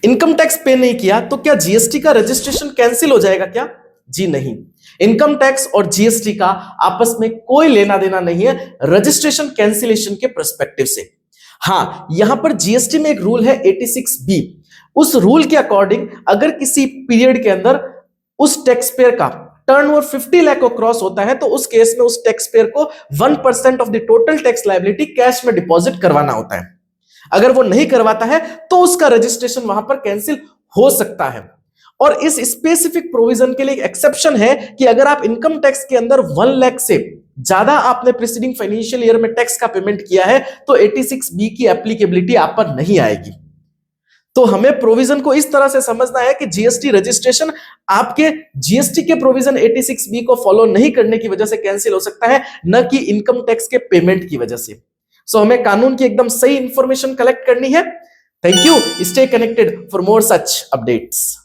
Income tax पे नहीं किया तो क्या जीएसटी का रजिस्ट्रेशन कैंसिल हो जाएगा क्या? जी नहीं, इनकम टैक्स और जीएसटी का आपस में कोई लेना देना नहीं है रजिस्ट्रेशन कैंसिलेशन के पर्सपेक्टिव से। हाँ, यहां पर जीएसटी में एक रूल है 86B, उस रूल के अकॉर्डिंग अगर किसी पीरियड के अंदर उस टैक्स पेयर का टर्नओवर 50 लाख को क्रॉस होता है तो उस केस में उस टैक्स पेयर को 1% of the total tax liability cash में डिपॉजिट करवाना होता है। अगर वो नहीं करवाता है तो उसका रजिस्ट्रेशन वहां पर कैंसिल हो सकता है। और इस स्पेसिफिक प्रोविजन के लिए एक एक्सेप्शन है कि अगर आप इनकम टैक्स के अंदर 1 लाख से ज्यादा आपने प्रीसीडिंग फाइनेंशियल ईयर में टैक्स का पेमेंट किया है तो 86B की एप्लीकेबिलिटी आप पर नहीं आएगी। तो हमें प्रोविजन को इस तरह से समझना है कि जीएसटी रजिस्ट्रेशन आपके जीएसटी के प्रोविजन 86B को फॉलो नहीं करने की वजह से कैंसिल हो सकता है, न कि इनकम टैक्स के पेमेंट की वजह से। सो हमें कानून की एकदम सही इंफॉर्मेशन कलेक्ट करनी है। Thank you, stay connected for more such updates.